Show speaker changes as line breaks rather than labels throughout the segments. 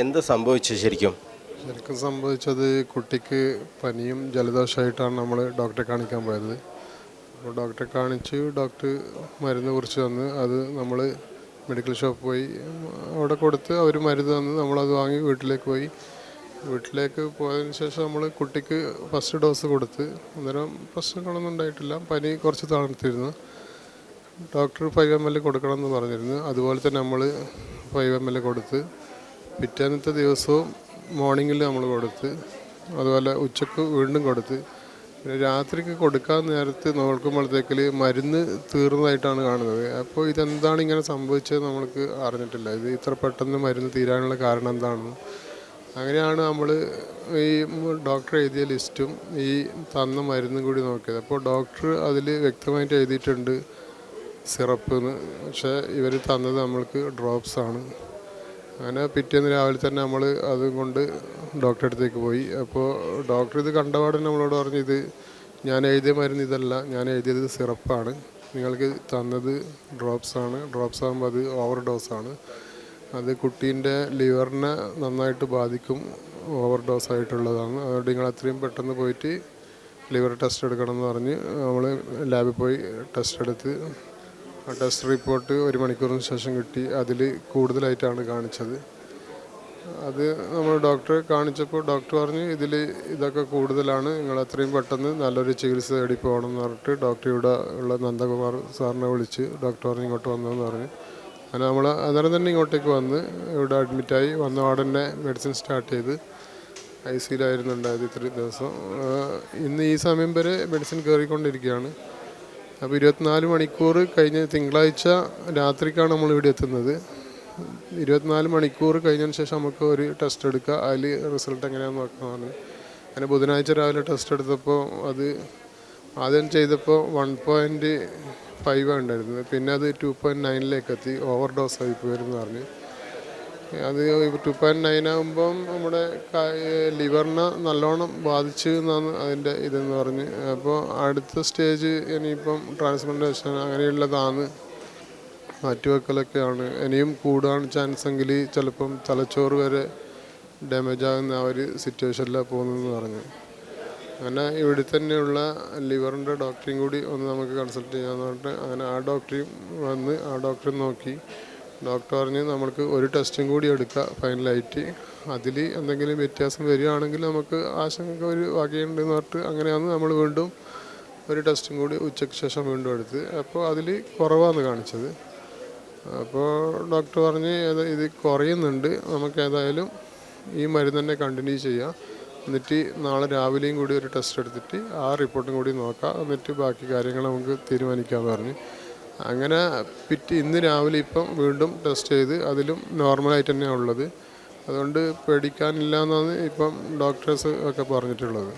എന്ത് സംഭവിച്ചു ശരിക്കും?
ശരിക്കും സംഭവിച്ചത് കുട്ടിക്ക് പനിയും ജലദോഷമായിട്ടാണ് നമ്മൾ ഡോക്ടറെ കാണിക്കാൻ പോയത്. അപ്പോൾ ഡോക്ടറെ കാണിച്ച് ഡോക്ടർ മരുന്ന് കുറിച്ച് തന്ന് അത് നമ്മൾ മെഡിക്കൽ ഷോപ്പിൽ പോയി അവിടെ കൊടുത്ത് അവർ മരുന്ന് തന്ന് നമ്മളത് വാങ്ങി വീട്ടിലേക്ക് പോയി. വീട്ടിലേക്ക് പോയതിന് ശേഷം നമ്മൾ കുട്ടിക്ക് ഫസ്റ്റ് ഡോസ് കൊടുത്ത്. അന്നേരം പ്രശ്നങ്ങളൊന്നും ഉണ്ടായിട്ടില്ല. പനി കുറച്ച് താഴ്ത്തിരുന്നു. ഡോക്ടർ 5 ml കൊടുക്കണമെന്ന് പറഞ്ഞിരുന്നു. അതുപോലെ തന്നെ നമ്മൾ 5 ml കൊടുത്ത്. പിറ്റേന്നത്തെ ദിവസവും മോർണിംഗിൽ നമ്മൾ കൊടുത്ത്. അതുപോലെ ഉച്ചക്ക് വീണ്ടും കൊടുത്ത്. പിന്നെ രാത്രിക്ക് കൊടുക്കാൻ നേരത്ത് നോക്കുമ്പോഴത്തേക്കിൽ മരുന്ന് തീർന്നതായിട്ടാണ് കാണുന്നത്. അപ്പോൾ ഇതെന്താണ് ഇങ്ങനെ സംഭവിച്ചത് നമ്മൾക്ക് അറിഞ്ഞിട്ടില്ല. ഇത് ഇത്ര പെട്ടെന്ന് മരുന്ന് തീരാനുള്ള കാരണം എന്താണെന്ന്. അങ്ങനെയാണ് നമ്മൾ ഈ ഡോക്ടർ എഴുതിയ ലിസ്റ്റും ഈ തന്ന മരുന്നും കൂടി നോക്കിയത്. അപ്പോൾ ഡോക്ടർ അതിൽ വ്യക്തമായിട്ട് എഴുതിയിട്ടുണ്ട് സിറപ്പ് എന്ന്. പക്ഷേ ഇവർ തന്നത് നമ്മൾക്ക് ഡ്രോപ്സാണ്. അങ്ങനെ പിറ്റേന്ന് രാവിലെ തന്നെ നമ്മൾ അതും കൊണ്ട് ഡോക്ടറെ അടുത്തേക്ക് പോയി. അപ്പോൾ ഡോക്ടർ ഇത് കണ്ടപാടെ നമ്മളോട് പറഞ്ഞു, ഇത് ഞാൻ എഴുതിയ മരുന്ന് ഇതല്ല, ഞാൻ എഴുതിയത് സിറപ്പാണ്, നിങ്ങൾക്ക് തന്നത് ഡ്രോപ്സാണ്. ഡ്രോപ്സ് ആകുമ്പോൾ അത് ഓവർ ഡോസാണ്, അത് കുട്ടീൻ്റെ ലിവറിനെ നന്നായിട്ട് ബാധിക്കും, ഓവർ ഡോസായിട്ടുള്ളതാണ്. അതുകൊണ്ട് നിങ്ങൾ അത്രയും പെട്ടെന്ന് പോയിട്ട് ലിവർ ടെസ്റ്റ് എടുക്കണം എന്ന് പറഞ്ഞ് നമ്മൾ ലാബിൽ പോയി ടെസ്റ്റ് എടുത്ത്. ആ ടെസ്റ്റ് റിപ്പോർട്ട് 1 മണിക്കൂറിന് ശേഷം കിട്ടി. അതിൽ കൂടുതലായിട്ടാണ് കാണിച്ചത്. അത് നമ്മൾ ഡോക്ടറെ കാണിച്ചപ്പോൾ ഡോക്ടർ പറഞ്ഞു ഇതൊക്കെ കൂടുതലാണ്, നിങ്ങൾ അത്രയും പെട്ടെന്ന് നല്ലൊരു ചികിത്സ തേടി പോകണം എന്ന് പറഞ്ഞിട്ട് ഡോക്ടർ ഇവിടെ ഉള്ള നന്ദകുമാർ സാറിനെ വിളിച്ച് ഡോക്ടർ പറഞ്ഞു ഇങ്ങോട്ട് വന്നതെന്ന് പറഞ്ഞു. അങ്ങനെ നമ്മൾ അന്നേരം തന്നെ ഇങ്ങോട്ടേക്ക് വന്ന് ഇവിടെ അഡ്മിറ്റായി. വന്ന ഉടനെ മെഡിസിൻ സ്റ്റാർട്ട് ചെയ്ത് ICUലായിരുന്നു ഉണ്ടായത് ഇത്രയും ദിവസം. ഇന്ന് ഈ സമയം വരെ മെഡിസിൻ കയറിക്കൊണ്ടിരിക്കുകയാണ്. അപ്പോൾ 24 മണിക്കൂർ കഴിഞ്ഞ് തിങ്കളാഴ്ച രാത്രിക്കാണ് നമ്മൾ ഇവിടെ എത്തുന്നത്. 24 മണിക്കൂർ കഴിഞ്ഞതിന് ശേഷം നമുക്ക് ഒരു ടെസ്റ്റ് എടുക്കുക, അതിൽ റിസൾട്ട് എങ്ങനെയാണെന്ന് നോക്കാമെന്ന്. അങ്ങനെ ബുധനാഴ്ച രാവിലെ ടെസ്റ്റ് എടുത്തപ്പോൾ അത് ആദ്യം ചെയ്തപ്പോൾ 1.5 ഉണ്ടായിരുന്നത്. പിന്നെ അത് 2.9 എത്തി, ഓവർ ഡോസ് ആയി പോയിരുന്നു പറഞ്ഞു. അത് 2.9 ആകുമ്പം നമ്മുടെ ലിവറിനെ നല്ലോണം ബാധിച്ചു എന്നാണ് അതിൻ്റെ ഇതെന്ന് പറഞ്ഞ്. അപ്പോൾ അടുത്ത സ്റ്റേജ് ഇനിയിപ്പം ട്രാൻസ്പ്ലാന്റേഷൻ അങ്ങനെയുള്ളതാണ്, മാറ്റിവെക്കലൊക്കെയാണ്. ഇനിയും കൂടാൻ ചാൻസ് എങ്കിൽ ചിലപ്പം തലച്ചോറ് വരെ ഡാമേജ് ആകുന്ന ആ ഒരു സിറ്റുവേഷനിലാണ് പോകുന്നതെന്ന് പറഞ്ഞു. അങ്ങനെ ഇവിടെ തന്നെയുള്ള ലിവറിൻ്റെ ഡോക്ടറെയും കൂടി ഒന്ന് നമുക്ക് കൺസൾട്ട് ചെയ്യാമെന്ന് പറഞ്ഞിട്ട് അങ്ങനെ ആ ഡോക്ടറെയും വന്ന് ആ ഡോക്ടറെ നോക്കി. ഡോക്ടർ പറഞ്ഞ് നമ്മൾക്ക് ഒരു ടെസ്റ്റും കൂടി എടുക്കുക ഫൈനലായിട്ട്, അതിൽ എന്തെങ്കിലും വ്യത്യാസം വരികയാണെങ്കിൽ നമുക്ക് ആശങ്ക ഒരു വകയുണ്ടെന്ന് പറഞ്ഞിട്ട് അങ്ങനെയാണ് നമ്മൾ വീണ്ടും ഒരു ടെസ്റ്റും കൂടി ഉച്ചയ്ക്ക് ശേഷം വീണ്ടും എടുത്ത്. അപ്പോൾ അതിൽ കുറവാണ് കാണിച്ചത്. അപ്പോൾ ഡോക്ടർ പറഞ്ഞ് ഇത് കുറയുന്നുണ്ട്, നമുക്ക് ഏതായാലും ഈ മരുന്ന് തന്നെ കണ്ടിന്യൂ ചെയ്യാം, എന്നിട്ട് നാളെ രാവിലെയും കൂടി ഒരു ടെസ്റ്റ് എടുത്തിട്ട് ആ റിപ്പോർട്ടും കൂടി നോക്കാം, എന്നിട്ട് ബാക്കി കാര്യങ്ങൾ നമുക്ക് തീരുമാനിക്കാമെന്ന് പറഞ്ഞു. അങ്ങനെ ഇന്ന് രാവിലെ ഇപ്പം വീണ്ടും ടെസ്റ്റ് ചെയ്ത് അതിലും നോർമലായിട്ട് തന്നെയാണ് ഉള്ളത്. അതുകൊണ്ട് പേടിക്കാനില്ല എന്നാണ് ഇപ്പം ഡോക്ടേഴ്സ് ഒക്കെ പറഞ്ഞിട്ടുള്ളത്.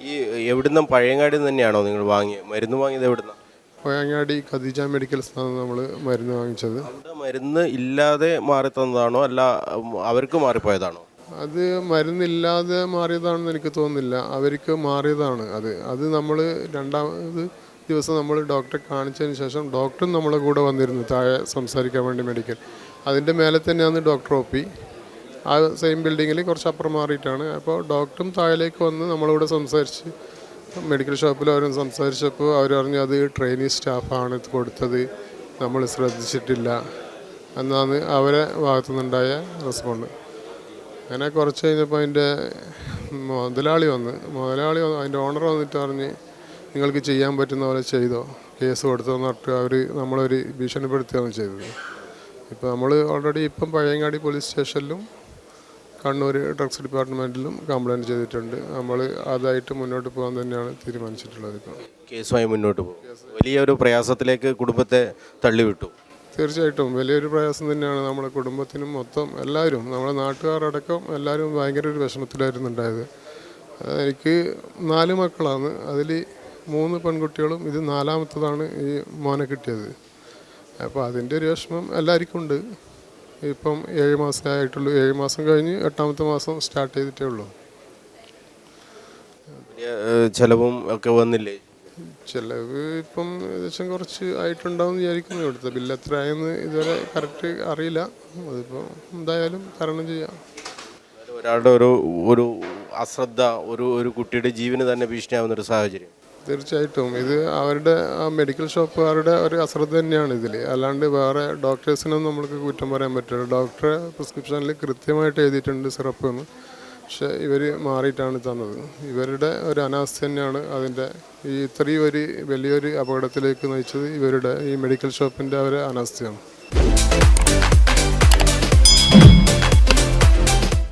ഈ എവിടുന്ന പഴയങ്ങാടി തന്നെയാണോ നിങ്ങൾ മരുന്ന് വാങ്ങിയത്? എവിടുന്ന?
പഴയങ്ങാടി ഖദീജ മെഡിക്കൽസാണ് നമ്മൾ മരുന്ന് വാങ്ങിച്ചത്.
അവിടെ മരുന്ന് ഇല്ലാതെ മാറി തന്നതാണോ അല്ല അവർക്ക് മാറിപ്പോയതാണോ?
അത് മരുന്നില്ലാതെ മാറിയതാണെന്ന് എനിക്ക് തോന്നുന്നില്ല, അവർക്ക് മാറിയതാണ്. അത് നമ്മൾ രണ്ടാമത് ദിവസം നമ്മൾ ഡോക്ടറെ കാണിച്ചതിന് ശേഷം ഡോക്ടറും നമ്മളെ കൂടെ വന്നിരുന്നു താഴെ സംസാരിക്കാൻ വേണ്ടി മെഡിക്കൽ. അതിൻ്റെ മേലെ തന്നെയാണ് ഡോക്ടർ OP. ആ സെയിം ബിൽഡിങ്ങിൽ കുറച്ച് അപ്പുറം മാറിയിട്ടാണ്. അപ്പോൾ ഡോക്ടറും താഴേക്ക് വന്ന് നമ്മളോട് സംസാരിച്ച് മെഡിക്കൽ ഷോപ്പിൽ അവരും സംസാരിച്ചപ്പോൾ അവർ പറഞ്ഞു അത് ട്രെയിനിങ് സ്റ്റാഫാണ് കൊടുത്തത്, നമ്മൾ ശ്രദ്ധിച്ചിട്ടില്ല എന്നാണ് അവരെ ഭാഗത്തുനിന്നുണ്ടായ റെസ്പോണ്ട്. അങ്ങനെ കുറച്ച് കഴിഞ്ഞപ്പോൾ അതിൻ്റെ മുതലാളി അതിൻ്റെ ഓണർ വന്നിട്ട് പറഞ്ഞ് നിങ്ങൾക്ക് ചെയ്യാൻ പറ്റുന്ന പോലെ ചെയ്തോ, കേസ് കൊടുത്തോന്ന് പറഞ്ഞിട്ട് അവർ നമ്മളൊരു ഭീഷണിപ്പെടുത്തുകയാണ് ചെയ്തത്. ഇപ്പോൾ നമ്മൾ ഓൾറെഡി ഇപ്പം പഴയങ്ങാടി പോലീസ് സ്റ്റേഷനിലും കണ്ണൂർ ഡ്രഗ്സ് ഡിപ്പാർട്ട്മെൻറ്റിലും കംപ്ലയിൻറ്റ് ചെയ്തിട്ടുണ്ട്. നമ്മൾ അതായിട്ട് മുന്നോട്ട് പോകാൻ തന്നെയാണ് തീരുമാനിച്ചിട്ടുള്ളത്. ഇപ്പോൾ
കേസുമായി മുന്നോട്ട് പോകും. വലിയൊരു പ്രയാസത്തിലേക്ക് കുടുംബത്തെ തള്ളിവിട്ടു.
തീർച്ചയായിട്ടും വലിയൊരു പ്രയാസം തന്നെയാണ് നമ്മുടെ കുടുംബത്തിനും മൊത്തം എല്ലാവരും, നമ്മുടെ നാട്ടുകാരടക്കം എല്ലാവരും ഭയങ്കര ഒരു വിഷമത്തിലായിരുന്നു ഉണ്ടായത്. എനിക്ക് 4 മക്കളാണ്, അതിൽ 3 പെൺകുട്ടികളും ഇത് 4ാമത്തതാണ് ഈ മോനെ കിട്ടിയത്. അപ്പോൾ അതിൻ്റെ ഒരു വിഷമം എല്ലാവർക്കും ഉണ്ട്. ഇപ്പം 7 മാസമേ ആയിട്ടുള്ളൂ, 7 മാസം കഴിഞ്ഞ് 8ാമത്തെ മാസം സ്റ്റാർട്ട് ചെയ്തിട്ടേ ഉള്ളൂ.
ചെലവും ഒക്കെ വന്നില്ലേ?
ചിലവ് ഇപ്പം ഏകദേശം കുറച്ച് ആയിട്ടുണ്ടാവും വിചാരിക്കുന്നു. ഇവിടുത്തെ ബില്ല് എത്ര ആയെന്ന് ഇതുവരെ കറക്റ്റ് അറിയില്ല. അതിപ്പോൾ എന്തായാലും തരണം ചെയ്യാം.
ഒരാളുടെ ഒരു ഒരു അശ്രദ്ധ ഒരു കുട്ടിയുടെ ജീവന് തന്നെ ഭീഷണിയാവുന്ന ഒരു സാഹചര്യം.
തീർച്ചയായിട്ടും ഇത് അവരുടെ ആ മെഡിക്കൽ ഷോപ്പുകാരുടെ ഒരു അശ്രദ്ധ തന്നെയാണ് ഇതിൽ. അല്ലാണ്ട് വേറെ ഡോക്ടേഴ്സിനൊന്നും നമ്മൾക്ക് കുറ്റം പറയാൻ പറ്റില്ല. ഡോക്ടറെ പ്രിസ്ക്രിപ്ഷനിൽ കൃത്യമായിട്ട് എഴുതിയിട്ടുണ്ട് സിറപ്പ് എന്ന്. പക്ഷേ ഇവർ മാറിയിട്ടാണ് തന്നത്. ഇവരുടെ ഒരു അനാസ്ഥ തന്നെയാണ് അതിൻ്റെ ഈ ഇത്രയും ഒരു വലിയൊരു അപകടത്തിലേക്ക് നയിച്ചത്. ഇവരുടെ ഈ മെഡിക്കൽ ഷോപ്പിൻ്റെ ഒരു അനാസ്ഥയാണ്.